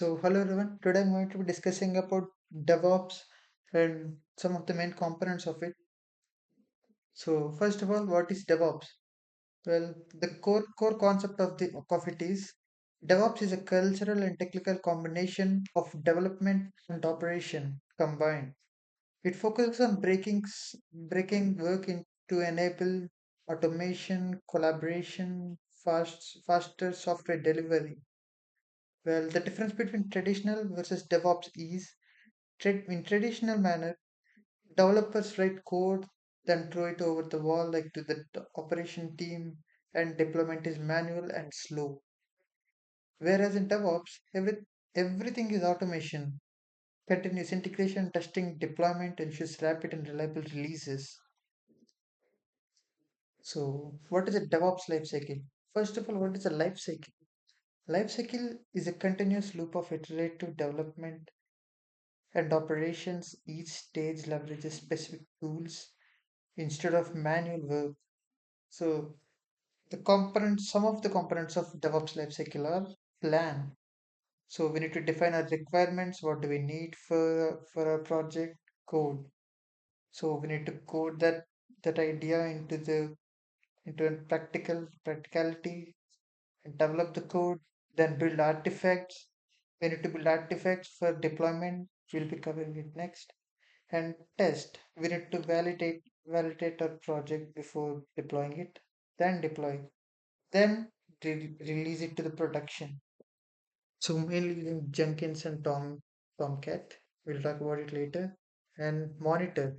Hello everyone. Today I'm going to be discussing about DevOps and some of the main components of it. First of all, what is DevOps? Well, the core concept of it is DevOps is a cultural and technical combination of development and operation combined. It focuses on breaking work to enable automation, collaboration, faster software delivery. Well, the difference between traditional versus DevOps is in traditional manner, developers write code, then throw it over the wall like to the operation team, and deployment is manual and slow. Whereas in DevOps, everything is automation, continuous integration, testing, deployment ensures rapid and reliable releases. What is a DevOps lifecycle? First of all, what is a lifecycle? Lifecycle is a continuous loop of iterative development and operations. Each stage leverages specific tools instead of manual work. So some of the components of DevOps lifecycle are plan. So we need to define our requirements. What do we need for our project? Code. So we need to code that idea into a practicality and develop the code. Then build artifacts. We need to build artifacts for deployment. We'll be covering it next. And test. We need to validate our project before deploying it. Then deploy. Then release it to the production. So mainly using Jenkins and Tomcat. We'll talk about it later. And monitor.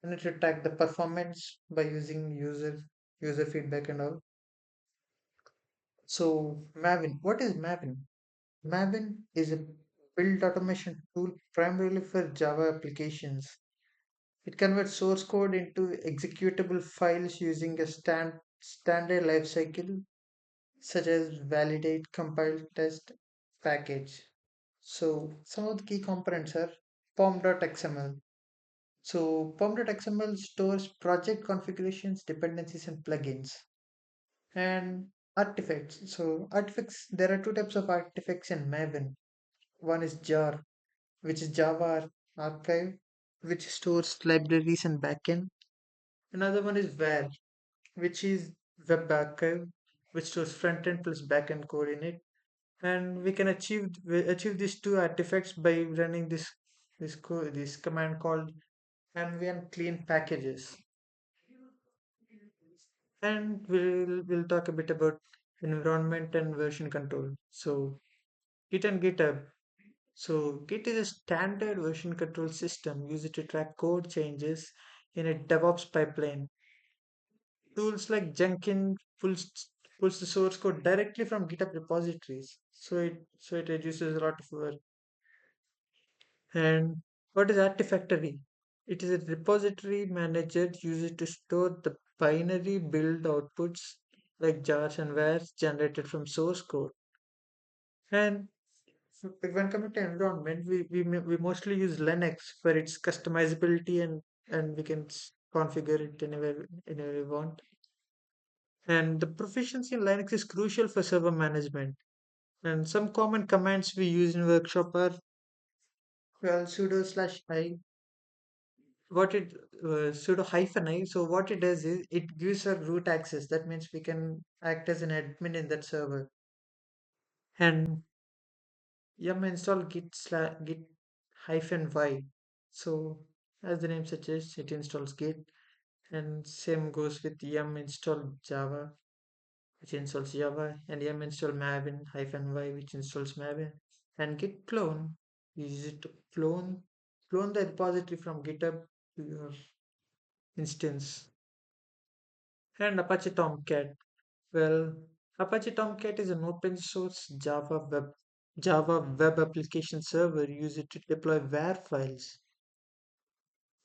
And it will track the performance by using user feedback and all. So Maven. What is Maven? Maven is a build automation tool primarily for Java applications. It converts source code into executable files using a standard lifecycle such as validate, compile, test, package. So some of the key components are pom.xml. So pom.xml stores project configurations, dependencies, and plugins. And artifacts. So artifacts, there are two types of artifacts in Maven. One is jar, which is Java archive, which stores libraries and backend. Another one is var, which is web archive, which stores front end plus back end code in it. And we achieve these two artifacts by running this command called nvn clean packages. And we'll talk a bit about environment and version control. So Git and GitHub. So Git is a standard version control system used to track code changes in a DevOps pipeline. Tools like Jenkins pulls the source code directly from GitHub repositories, so it reduces a lot of work. And what is Artifactory? It is a repository manager used to store the binary build outputs like jars and vars generated from source code. And when coming to environment, we mostly use Linux for its customizability and we can configure it anywhere we want. And the proficiency in Linux is crucial for server management. And some common commands we use in workshop are well sudo slash I. What it Sudo hyphen I. So what it does is it gives a root access. That means we can act as an admin in that server. And yum install git hyphen y. So as the name suggests, it installs git. And same goes with yum install java, which installs Java, and yum install Maven hyphen y, which installs Maven, and git clone uses it to clone the repository from GitHub to your instance. And Apache Tomcat. Well, Apache Tomcat is an open source Java web application server used to deploy WAR files.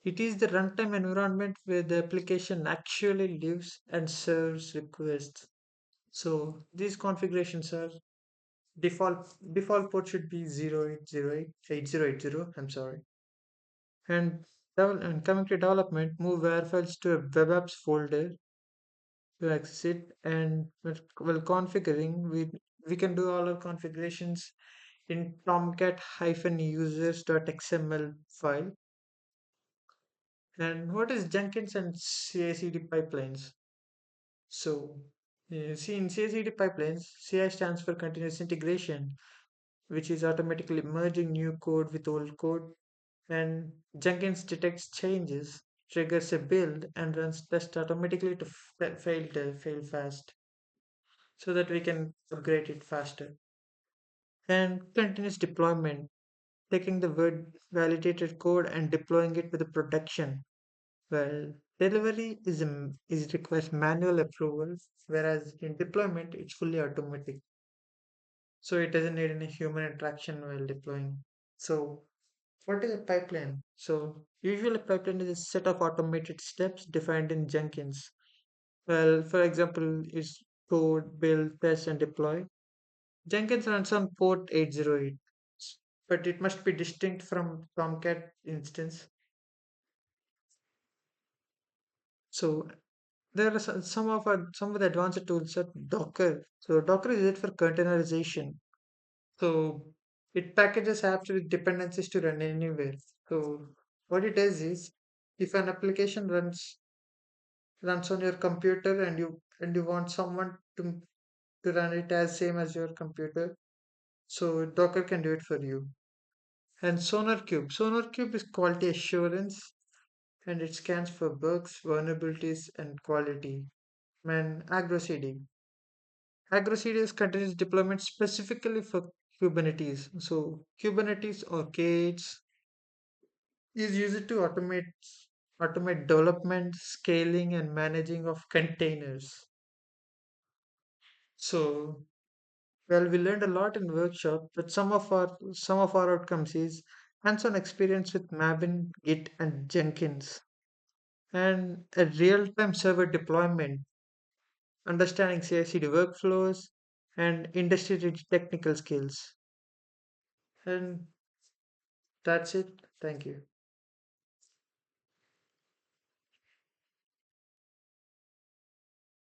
It is the runtime environment where the application actually lives and serves requests. So these configurations are default port should be 0808 I'm sorry. And coming to development, move WAR files to a web apps folder to access it. And while configuring, we can do all our configurations in tomcat-users.xml file. And what is Jenkins and CI/CD pipelines? So, see, in CI/CD pipelines, CI stands for continuous integration, which is automatically merging new code with old code. And Jenkins detects changes, triggers a build, and runs test automatically to fail fast, so that we can upgrade it faster. And continuous deployment, taking the word validated code and deploying it with the production. Well, delivery is requires manual approval, whereas in deployment it's fully automatic. So it doesn't need any human interaction while deploying. So what is a pipeline? So usually a pipeline is a set of automated steps defined in Jenkins. Well, for example, is code, build, test, and deploy. Jenkins runs on port 808, but it must be distinct from Tomcat instance. So there are some of the advanced tools are Docker. So Docker is it for containerization. So it packages apps with dependencies to run anywhere. So what it does is, if an application runs on your computer and you want someone to run it as same as your computer, so Docker can do it for you. And Sonar Cube is quality assurance, and it scans for bugs, vulnerabilities, and quality. And AgroCD is continuous deployment specifically for Kubernetes. So Kubernetes or K8s is used to automate development, scaling, and managing of containers. So well, we learned a lot in workshop, but some of our outcomes is hands-on experience with Maven, Git, and Jenkins, and a real-time server deployment, understanding CI/CD workflows, and industry-rich technical skills. And that's it. Thank you.